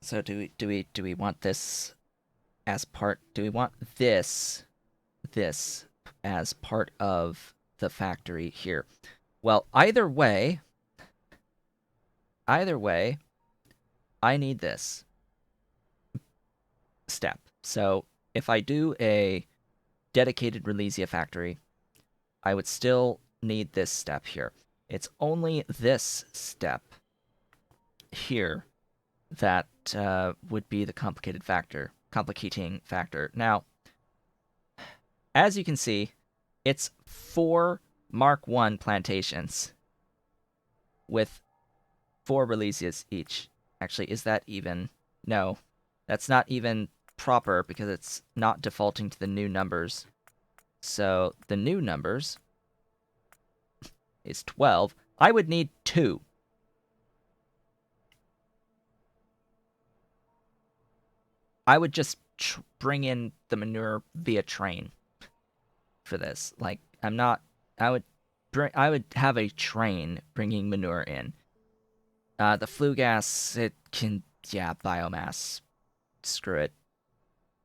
So do we want this as part? Do we want this as part of the factory here? Well, either way, I need this step. So if I do a dedicated Relesia factory, I would still need this step here. It's only this step here that would be the complicating factor. Now, as you can see, it's 4 Mark 1 plantations with 4 Releasias each. Actually, is that even? No, that's not even proper because it's not defaulting to the new numbers. So the new numbers is 12. I would need 2. I would just bring in the manure via train for this. Like, I'm not. I would have a train bringing manure in. The flue gas, it can, yeah, biomass. Screw it.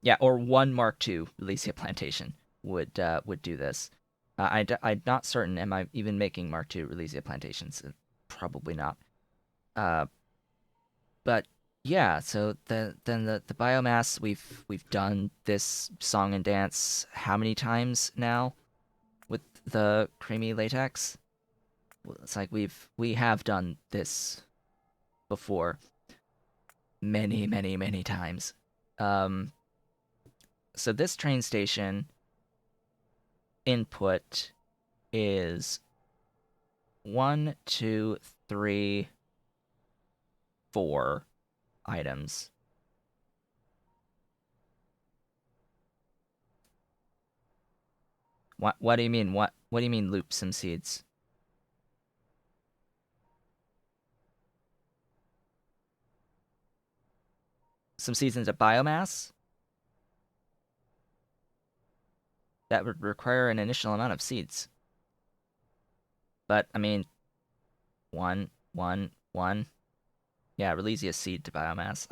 Yeah, or 1 Mark II Elysia plantation would do this. I'm not certain. Am I even making Mark II Elysia plantations? Probably not. Uh, but yeah, so the biomass we've done this song and dance how many times now with the creamy latex? Well, it's like we have done this before many times. Um, so this train station input is 1, 2, 3, 4 items. What do you mean? What do you mean loop some seeds? Some seeds into biomass? That would require an initial amount of seeds. But I mean, one, one, one. Yeah, Relesia seed to biomass.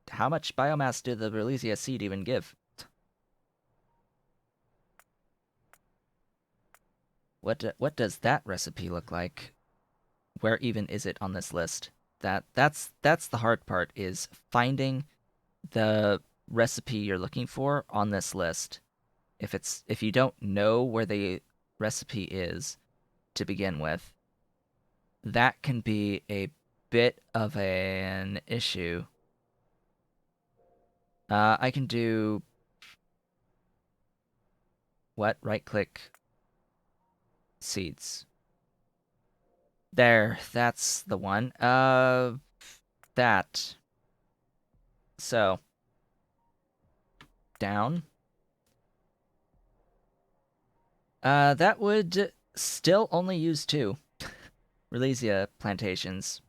How much biomass did the Relesia seed even give? What does that recipe look like? Where even is it on this list? That's the hard part, is finding the recipe you're looking for on this list. If you don't know where the recipe is to begin with, that can be a bit of an issue. I can do what? Right click seeds. There, that's the one. That. So, down. That would still only use 2 Relesia plantations.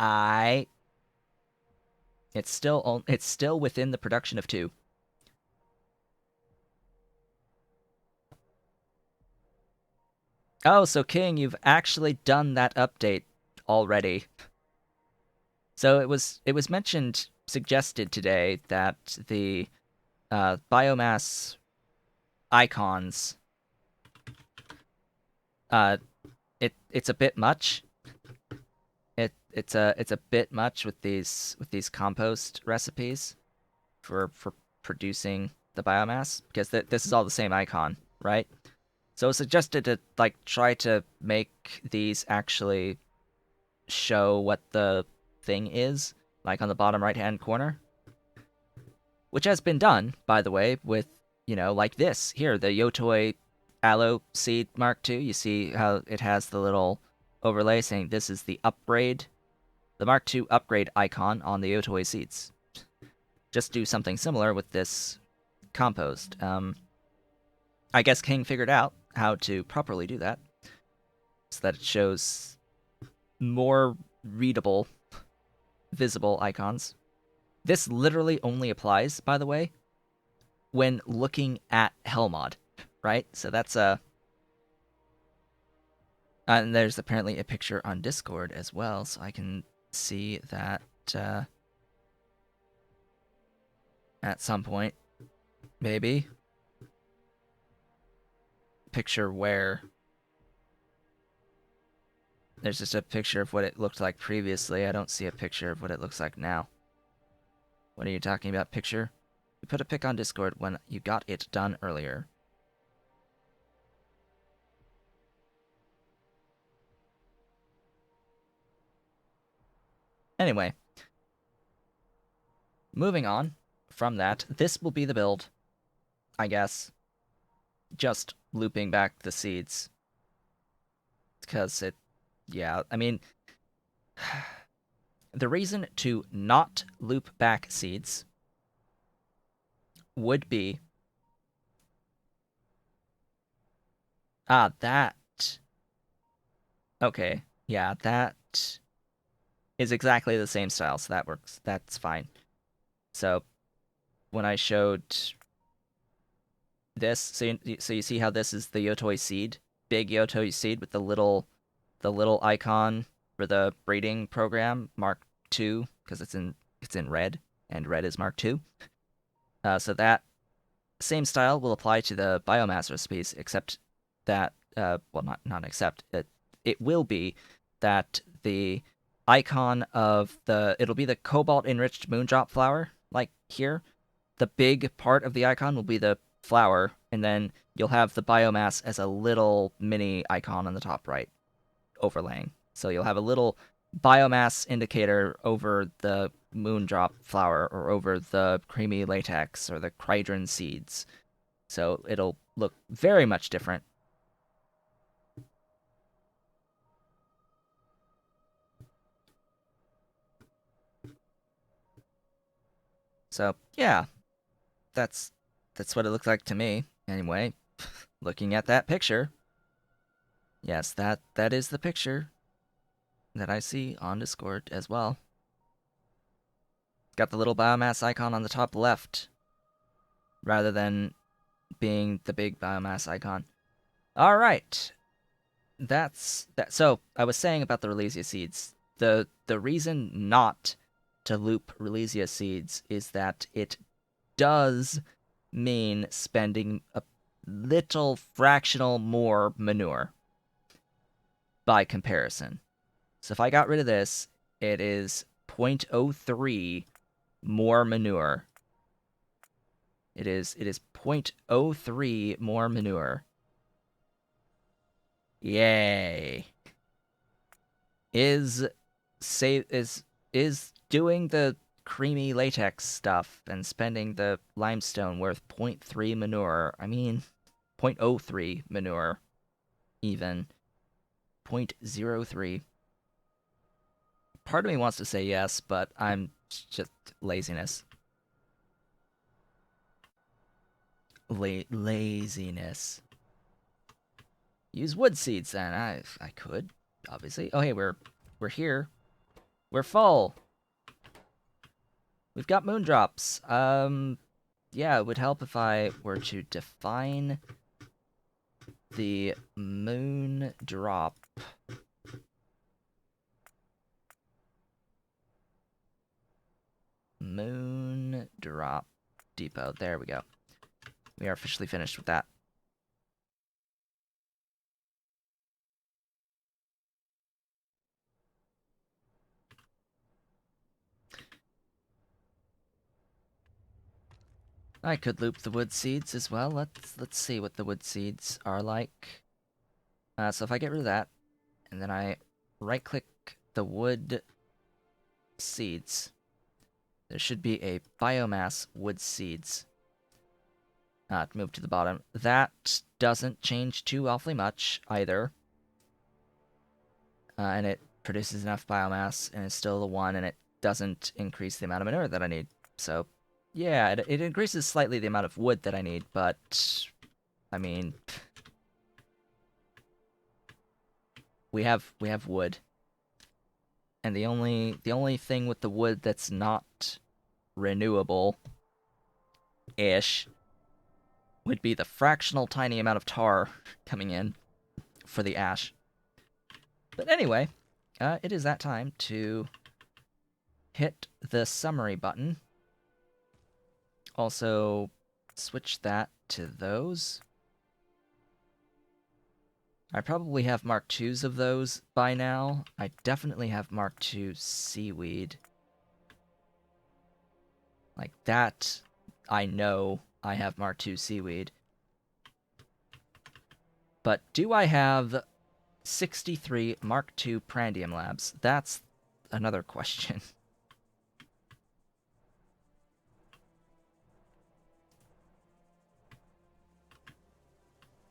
I. It's still within the production of 2. Oh, so King, you've actually done that update already. So it was suggested today that the biomass icons, uh, it's a bit much. It's a bit much with these compost recipes for producing the biomass, because this is all the same icon, right? So it's suggested to like try to make these actually show what the thing is, like on the bottom right hand corner, which has been done, by the way, with, like this here, the Yotoi Aloe Seed Mark II. You see how it has the little overlay saying this is the upgrade, the Mark II upgrade icon on the Yotoi seeds. Just do something similar with this compost. I guess King figured out how to properly do that so that it shows more readable, visible icons. This literally only applies, by the way, when looking at Hellmod, right? So that's and there's apparently a picture on Discord as well, so I can see that at some point. Maybe. Picture where. There's just a picture of what it looked like previously. I don't see a picture of what it looks like now. What are you talking about, picture? You put a pic on Discord when you got it done earlier. Anyway. Moving on from that, this will be the build, I guess. Just looping back the seeds. Because it, yeah, I mean, the reason to not loop back seeds would be, that, okay, yeah, that is exactly the same style, so that works, that's fine. So, when I showed this, so you see how this is the Yotoi seed? Big Yotoi seed with the little icon for the breeding program, Mark II, because it's in red, and red is Mark II. So that same style will apply to the biomass recipes, except that, well, not except, it will be that the icon of it'll be the cobalt enriched moondrop flower, like here. The big part of the icon will be the flower, and then you'll have the biomass as a little mini icon on the top right, overlaying. So you'll have a little biomass indicator over the moondrop flower or over the creamy latex or the cridron seeds. So it'll look very much different. So yeah, that's what it looks like to me. Anyway, looking at that picture, yes, that is the picture that I see on Discord as well. Got the little biomass icon on the top left, rather than being the big biomass icon. All right, that's that. So I was saying about the Relesia seeds. The reason not to loop Relesia seeds is that it does mean spending a little fractional more manure by comparison. So if I got rid of this, it is 0.03 more manure. It is 0.03 more manure. Yay. Is doing the creamy latex stuff and spending the limestone worth 0.3 manure. I mean 0.03 manure even. 0.03. Part of me wants to say yes, but I'm just laziness. Laziness. Use wood seeds then. I could, obviously. Oh hey, we're here. We're full. We've got moondrops. Yeah, it would help if I were to define the moondrop. Moondrop depot. There we go. We are officially finished with that. I could loop the wood seeds as well. Let's see what the wood seeds are like. So if I get rid of that, and then I right-click the wood seeds, there should be a biomass wood seeds. Move to the bottom. That doesn't change too awfully much either. And it produces enough biomass, and it's still the 1, and it doesn't increase the amount of manure that I need. So, yeah, it increases slightly the amount of wood that I need, but, I mean, we have wood. And the only thing with the wood that's not renewable-ish would be the fractional tiny amount of tar coming in for the ash. But anyway, it is that time to hit the summary button. Also, switch that to those. I probably have Mark IIs of those by now. I definitely have Mark II seaweed. Like that, I know I have Mark II seaweed. But do I have 63 Mark II Prandium Labs? That's another question.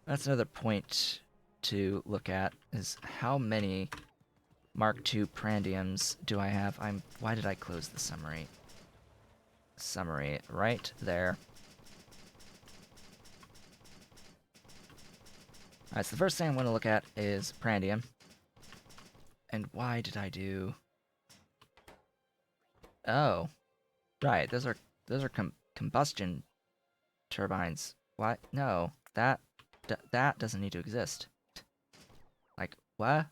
That's another point to look at, is how many Mark II Prandiums do I have? Why did I close the summary? Summary, right there. Alright, so the first thing I want to look at is Prandium. And why did I do... Oh. Right, those are combustion turbines. What? No, that doesn't need to exist. Like, what?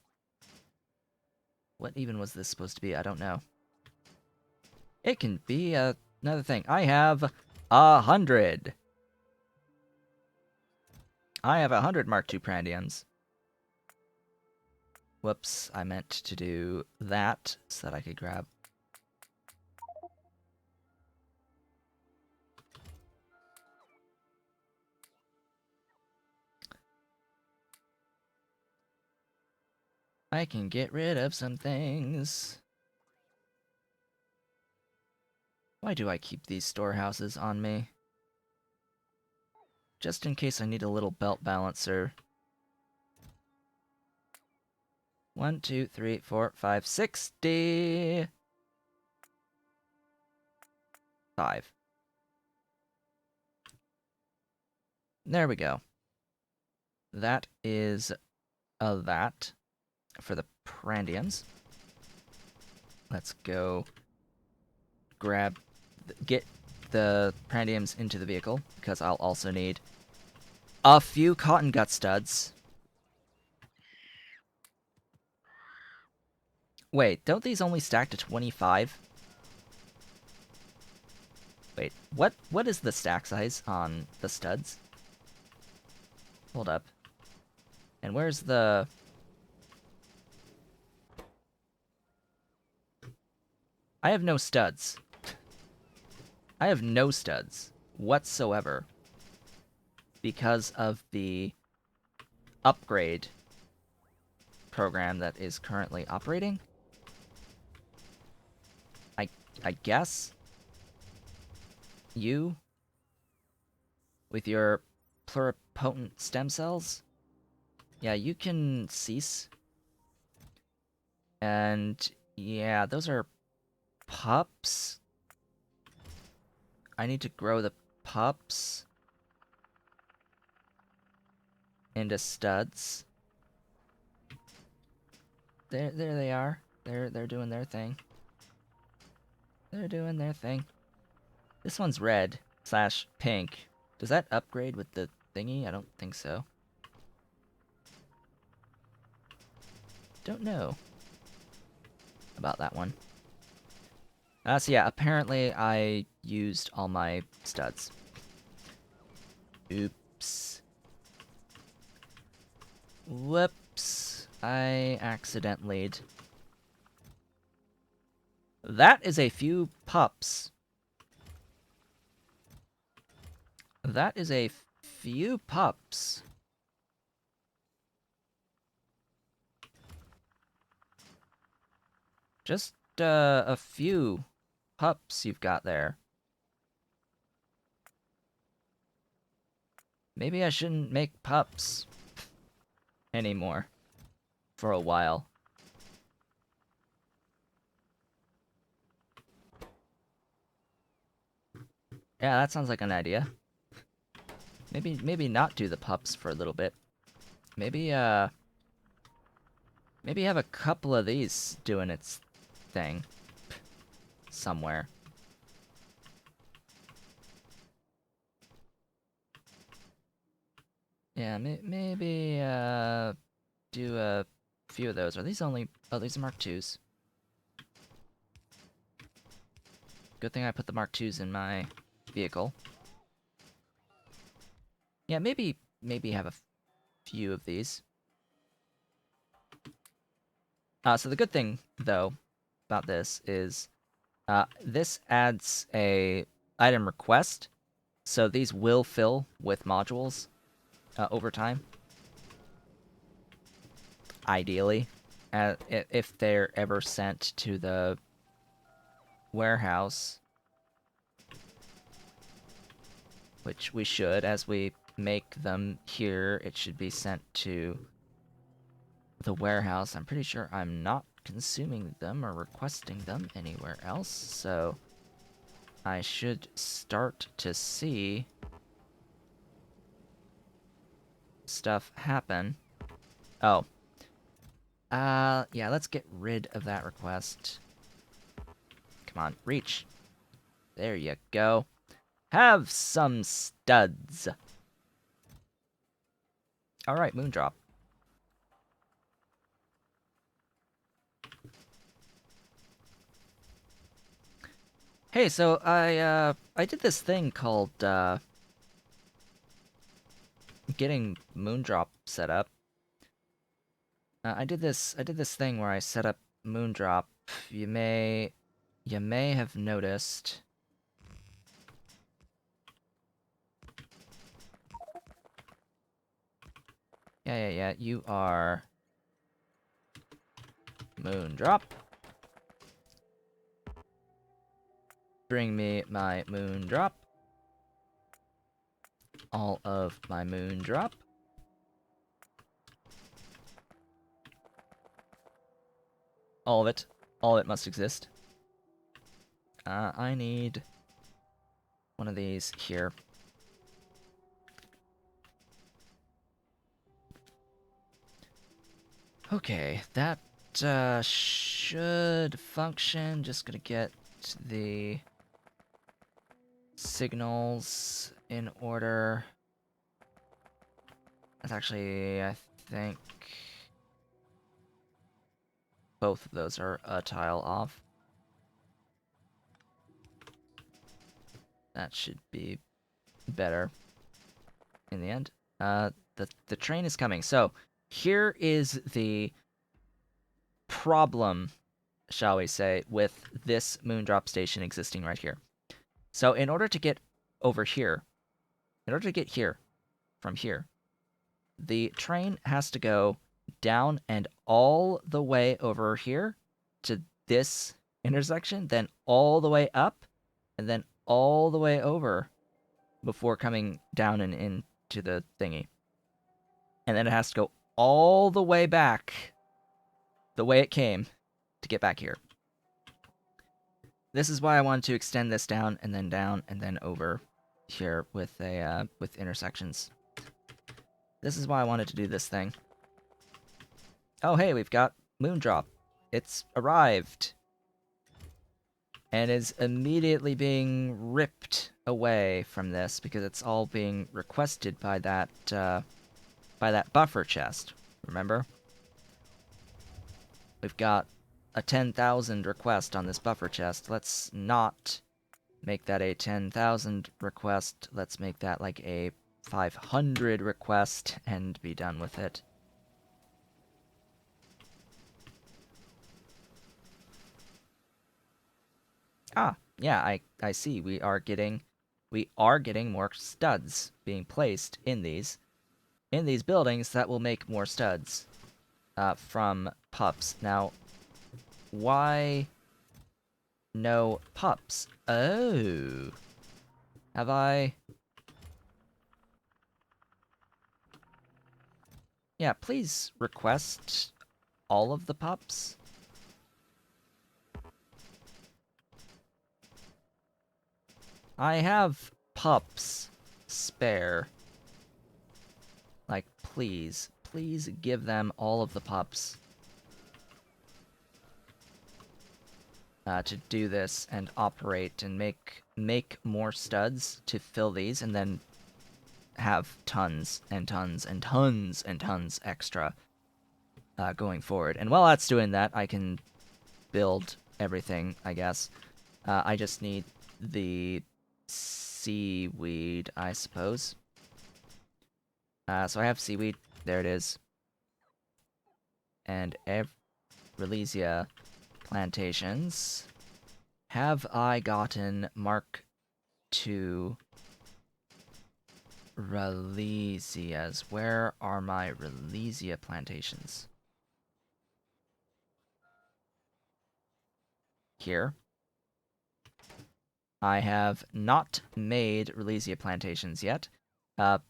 What even was this supposed to be? I don't know. It can be another thing. I have 100. I have 100 Mark II Prandiums. Whoops, I meant to do that so that I could grab... I can get rid of some things. Why do I keep these storehouses on me? Just in case I need a little belt balancer. 1, 2, 3, 4, 5, 60! 5. There we go. That is that for the Prandiums. Let's go get the Prandiums into the vehicle, because I'll also need a few Cottongut studs. Wait, don't these only stack to 25? Wait, what is the stack size on the studs? Hold up. And where's the... I have no studs. I have no studs whatsoever because of the upgrade program that is currently operating. I guess you, with your pluripotent stem cells, yeah, you can cease. And yeah, those are pups. I need to grow the pups into studs. There they are. They're doing their thing. They're doing their thing. This one's red / pink. Does that upgrade with the thingy? I don't think so. Don't know about that one. So yeah, apparently I used all my studs. Oops. Whoops. I accidentally... That is a few pups. That is a few pups. Just a few pups you've got there. Maybe I shouldn't make pups anymore for a while. Yeah, that sounds like an idea. Maybe not do the pups for a little bit. Maybe have a couple of these doing its thing somewhere. Yeah, maybe do a few of those. Are these only... Oh, these are Mark IIs. Good thing I put the Mark IIs in my vehicle. Yeah, maybe have a few of these. So the good thing, though, about this is this adds a item request, so these will fill with modules over time. Ideally, if they're ever sent to the warehouse, which we should, as we make them here, it should be sent to the warehouse. I'm pretty sure I'm not consuming them or requesting them anywhere else, so I should start to see stuff happen. Oh. Yeah, let's get rid of that request. Come on, reach. There you go. Have some studs. Alright, moondrop. Hey, so I did this thing called getting moondrop set up. I did this thing where I set up moondrop. You may have noticed. Yeah, you are moondrop. Bring me my moondrop. All of my moondrop. All of it. All of it must exist. I need one of these here. Okay, that should function. Just gonna get the signals in order. That's actually, I think, both of those are a tile off. That should be better in the end. The train is coming. So here is the problem, shall we say, with this moondrop station existing right here. So in order to get over here, in order to get here, from here, the train has to go down and all the way over here to this intersection, then all the way up, and then all the way over before coming down and into the thingy. And then it has to go all the way back the way it came to get back here. This is why I wanted to extend this down and then over here with a with intersections. This is why I wanted to do this thing. Oh hey, we've got moondrop. It's arrived. And is immediately being ripped away from this because it's all being requested by that buffer chest. Remember? We've got a 10,000 request on this buffer chest. Let's not make that a 10,000 request. Let's make that like a 500 request and be done with it. Ah, yeah, I see. We are getting more studs being placed in these buildings that will make more studs from pups. Now, why no pups? Oh, have I? Yeah, please request all of the pups. I have pups spare. Like, please give them all of the pups. To do this and operate and make more studs to fill these and then have tons and tons and tons and tons extra going forward. And while that's doing that, I can build everything, I guess. I just need the seaweed, I suppose. So I have seaweed. There it is. And Relesia plantations. Have I gotten Mark II Relesias? Where are my Relesia plantations? Here. I have not made Relesia plantations yet,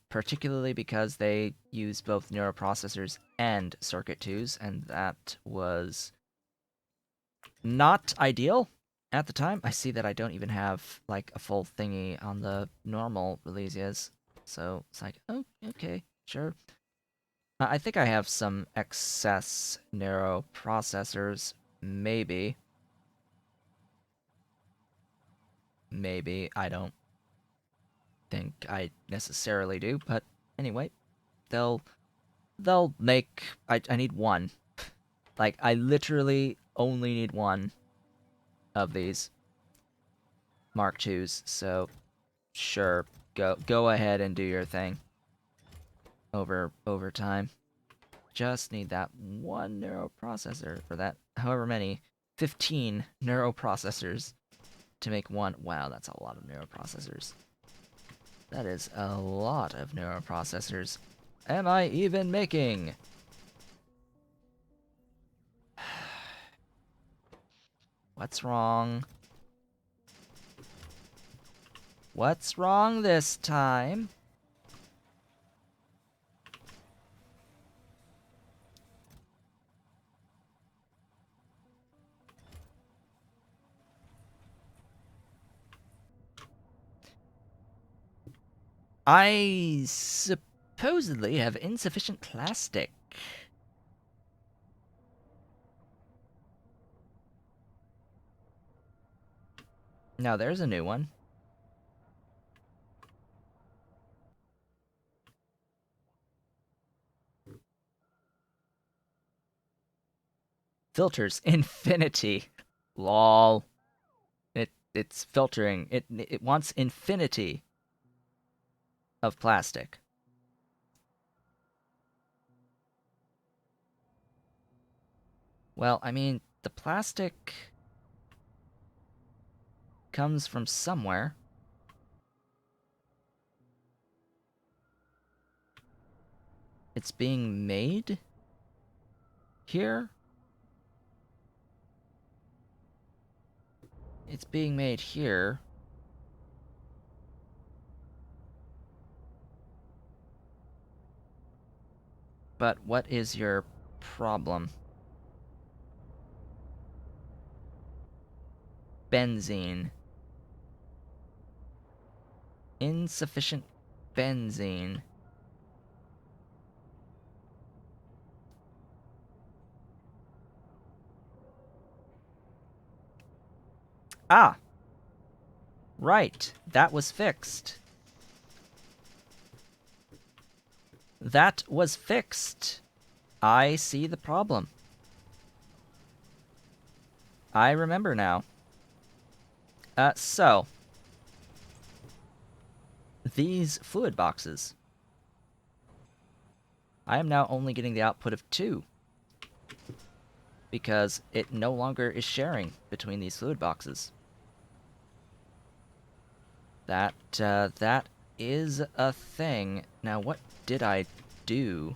particularly because they use both neuroprocessors and circuit 2s, and that was not ideal at the time. I see that I don't even have, like, a full thingy on the normal Relesias, so it's like, oh, okay, sure. I think I have some excess neuroprocessors, maybe. Maybe, I don't think I necessarily do, but anyway, they'll make. I need one. Like, I literally only need one of these Mark IIs, so sure, go ahead and do your thing. Over time. Just need that one neuroprocessor for that however many 15 neuroprocessors to make one. Wow, that's a lot of neuroprocessors. That is a lot of neuroprocessors. Am I even making? What's wrong? What's wrong this time? I supposedly have insufficient plastic. Now there's a new one. Filters infinity. Lol. It's filtering. It wants infinity of plastic. Well, I mean, the plastic comes from somewhere. It's being made here. It's being made here. But what is your problem? Benzene. Insufficient benzene. Ah! Right. That was fixed. That was fixed. I see the problem. I remember now. So. These fluid boxes. I am now only getting the output of 2. Because it no longer is sharing between these fluid boxes. That is a thing. Now, what did I do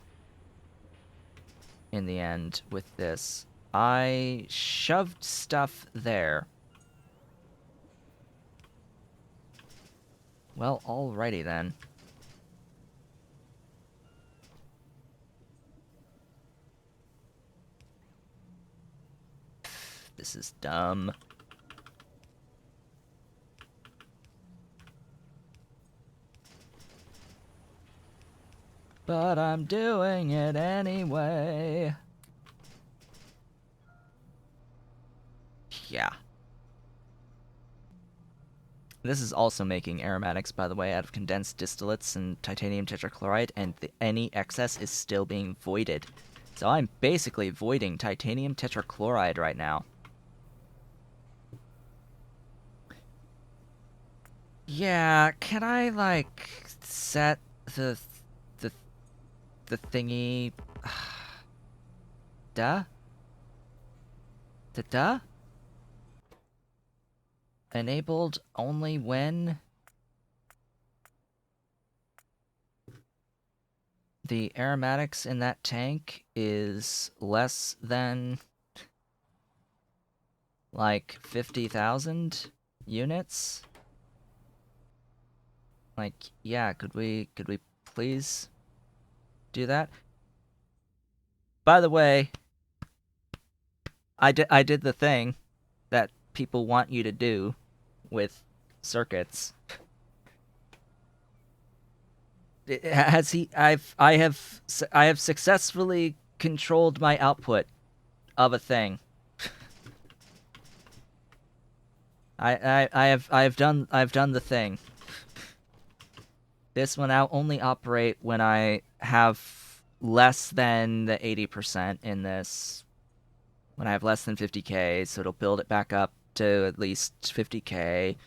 in the end with this? I shoved stuff there. Well, alrighty then. This is dumb. But I'm doing it anyway. Yeah. This is also making aromatics, by the way, out of condensed distillates and titanium tetrachloride, and any excess is still being voided. So I'm basically voiding titanium tetrachloride right now. Yeah, can I, like, set the, the thingy... Duh? The duh? Enabled only when the aromatics in that tank is less than, like, 50,000 units? Like, yeah, could we please do that? By the way, I did the thing that people want you to do with circuits. Has he? I have successfully controlled my output of a thing. I've done the thing. This will now only operate when I have less than the 80% in this. When I have less than 50k, so it'll build it back up to at least 50k,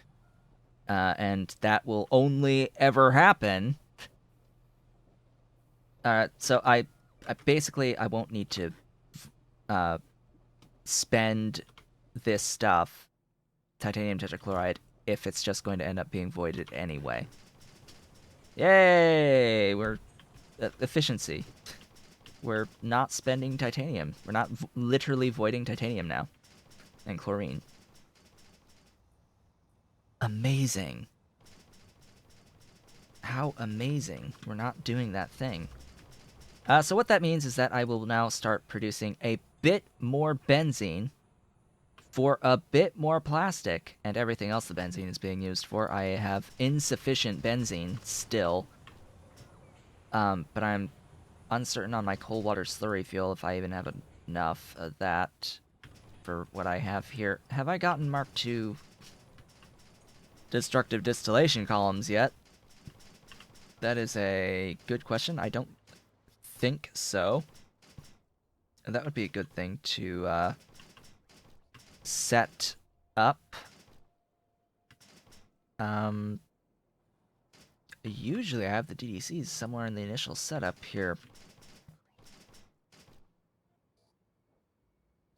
and that will only ever happen. So I basically I won't need to spend this stuff, titanium tetrachloride, if it's just going to end up being voided anyway. Yay! We're efficiency. We're not spending titanium. We're not literally voiding titanium now. And chlorine. Amazing. How amazing. We're not doing that thing. So what that means is that I will now start producing a bit more benzene for a bit more plastic, and everything else the benzene is being used for. I have insufficient benzene still, but I'm uncertain on my cold water slurry fuel if I even have enough of that for what I have here. Have I gotten Mark II destructive distillation columns yet? That is a good question. I don't think so. That would be a good thing to set up. Usually I have the DDCs somewhere in the initial setup here.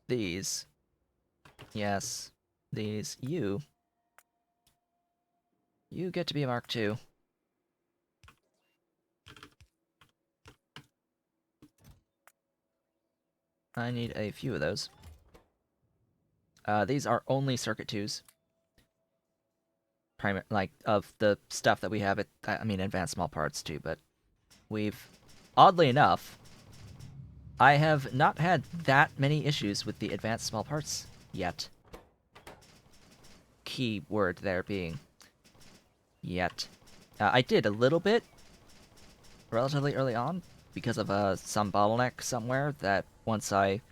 These. Yes. These. You get to be a Mark II. I need a few of those. These are only Circuit 2s. Like, of the stuff that we have, I mean, advanced small parts too, but we've, oddly enough, I have not had that many issues with the advanced small parts yet. Key word there being yet. I did a little bit relatively early on because of some bottleneck somewhere that once I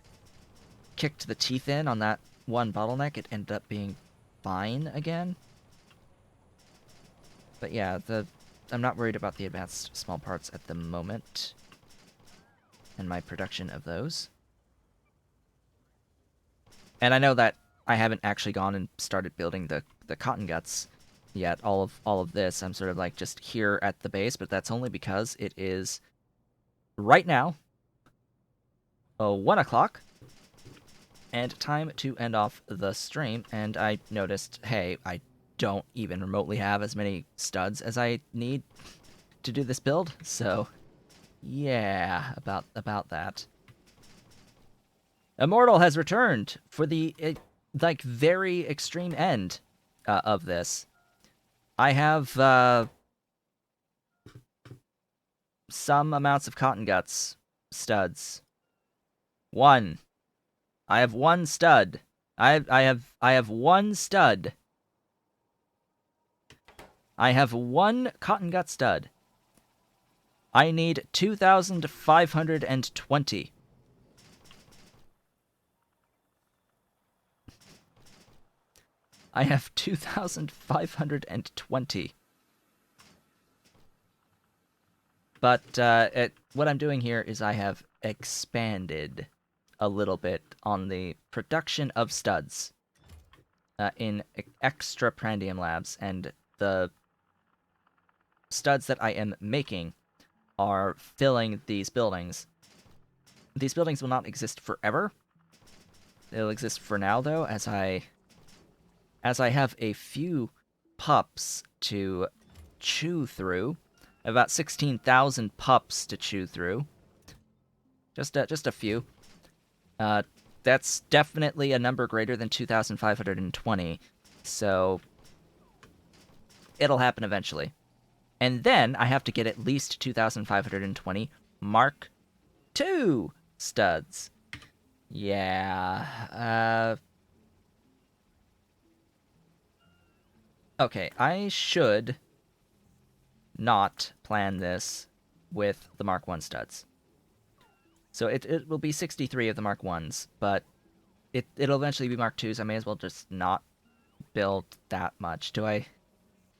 kicked the teeth in on that one bottleneck, it ended up being fine again. But yeah, I'm not worried about the advanced small parts at the moment and my production of those. And I know that I haven't actually gone and started building the Cottonguts yet. All of this, I'm sort of like just here at the base, but that's only because it is right now 1 o'clock and time to end off the stream. And I noticed, hey, I don't even remotely have as many studs as I need to do this build, so yeah, about that. Immortal has returned for the like very extreme end of this. I have some amounts of Cottonguts studs. One. I have one stud. I have one stud. I have one Cottongut stud. I need 2,520. I have 2,520. But what I'm doing here is I have expanded a little bit on the production of studs in extra Prandium labs, and the studs that I am making are filling these buildings. These buildings will not exist forever. They'll exist for now, though, as I have a few pups to chew through. About 16,000 pups to chew through. Just a few. That's definitely a number greater than 2,520. So it'll happen eventually. And then I have to get at least 2,520 Mark II studs. Yeah. Okay, I should not plan this with the Mark I studs. So it will be 63 of the Mark Is, but it'll eventually be Mark IIs. I may as well just not build that much. Do I?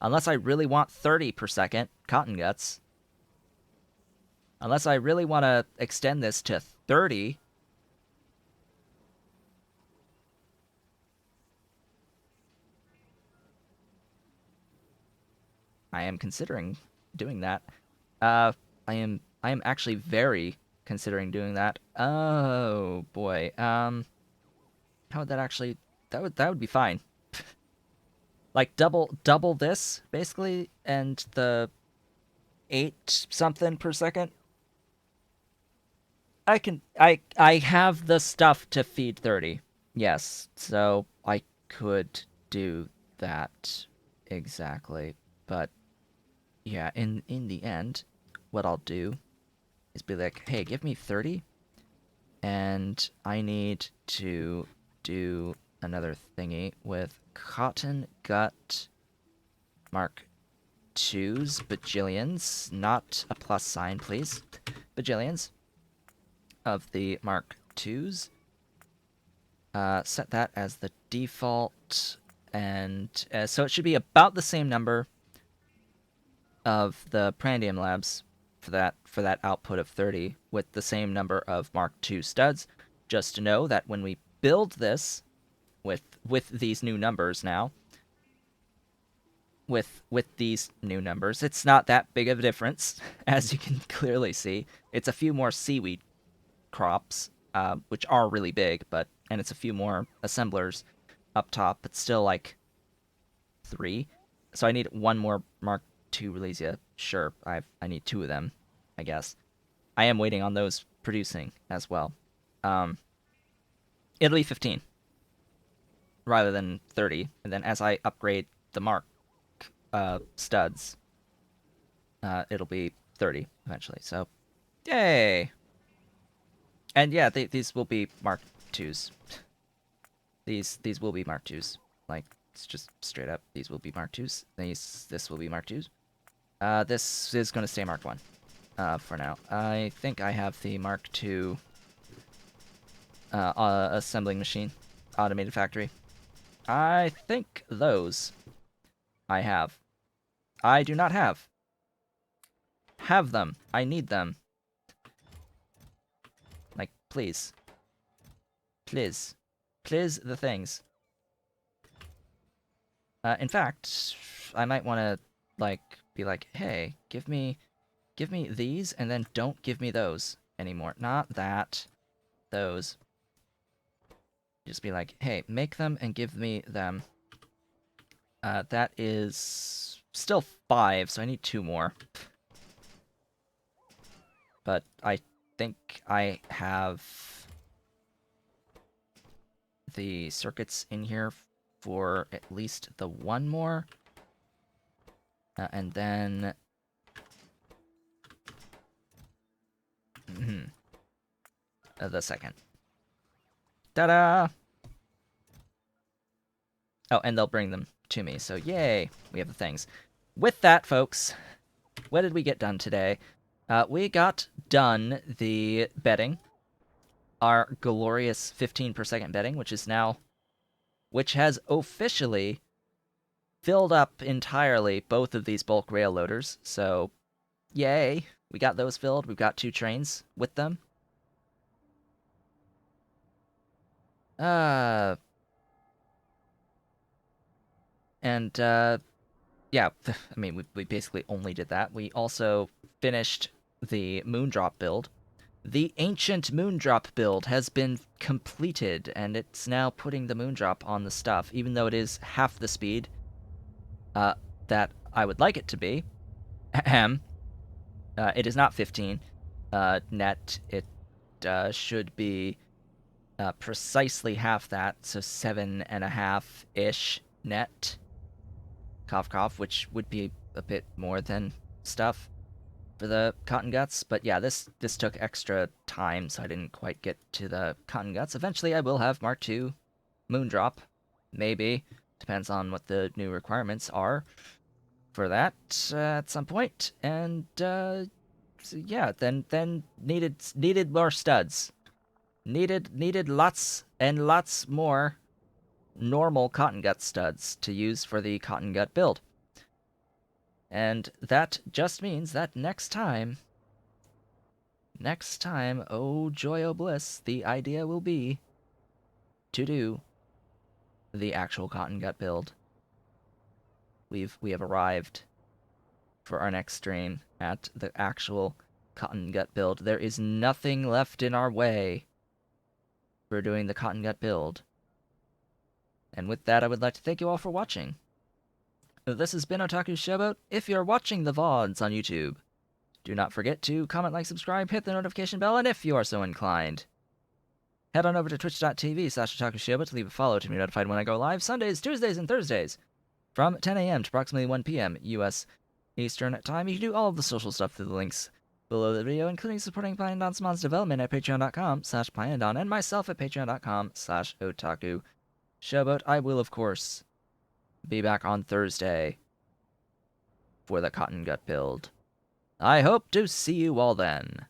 Unless I really want 30 per second Cottonguts. Unless I really want to extend this to 30. I am considering doing that. I am actually very considering doing that. Oh boy. How would that actually? That would be fine. Like double this basically, and the 8 something per second. I have the stuff to feed 30. Yes, so I could do that exactly. But yeah, in the end, what I'll do is be like, hey, give me 30, and I need to do another thingy with cotton gut Mark II's bajillions, not a plus sign, please. Bajillions of the Mark II's. Set that as the default, and so it should be about the same number of the Prandium Labs for that output of 30, with the same number of Mark II studs. Just to know that when we build this with these new numbers now, with these new numbers, it's not that big of a difference, as you can clearly see. It's a few more seaweed crops, which are really big, and it's a few more assemblers up top, but still like 3. So I need one more Mark II Relesia. Sure, I need 2 of them, I guess. I am waiting on those producing as well. It'll be 15 rather than 30, and then as I upgrade the Mark studs, it'll be 30 eventually. So, yay! And yeah, these will be Mark IIs. These will be Mark IIs. Like, it's just straight up. These will be Mark IIs. This will be Mark IIs. This is going to stay Mark I for now. I think I have the Mark II assembling machine, automated factory. I think those I have. I do not have. Have them. I need them. Like, please. Please. Please the things. In fact, I might want to, like, be like, hey, give me these, and then don't give me those anymore. Not that. Those. Just be like, hey, make them and give me them. That is still 5, so I need 2 more. But I think I have the circuits in here for at least the 1 more. And then... the second. Ta-da! Oh, and they'll bring them to me, so yay! We have the things. With that, folks, what did we get done today? We got done the bedding. Our glorious 15 per second bedding, which has officially filled up entirely both of these bulk rail loaders, so yay! We got those filled. We've got 2 trains with them. And yeah, I mean, we basically only did that. We also finished the moondrop build. The ancient moondrop build has been completed, and it's now putting the moondrop on the stuff, even though it is half the speed uh, that I would like it to be. Ahem. It is not 15 net. It should be precisely half that, so 7.5 ish net. Cough cough, which would be a bit more than stuff for the Cottonguts. But yeah, this took extra time, so I didn't quite get to the Cottonguts. Eventually, I will have Mark II Moondrop, maybe. Depends on what the new requirements are for that at some point. And so yeah, then needed more studs. Needed lots and lots more normal Cottongut studs to use for the Cottongut build. And that just means that next time, oh joy, oh bliss, the idea will be to do the actual Cottongut build. We have arrived for our next stream at the actual Cottongut build. There is nothing left in our way for doing the Cottongut build. And with that, I would like to thank you all for watching. This has been Otaku Showboat. If you're watching the VODs on YouTube, do not forget to comment, like, subscribe, hit the notification bell, and if you are so inclined, head on over to twitch.tv/OtakuShowboat to leave a follow to be notified when I go live Sundays, Tuesdays, and Thursdays from 10 a.m. to approximately 1 p.m. U.S. Eastern Time. You can do all of the social stuff through the links below the video, including supporting Pyandon's development at patreon.com/Pyandon and myself at patreon.com/OtakuShowboat. I will, of course, be back on Thursday for the Cottongut build. I hope to see you all then.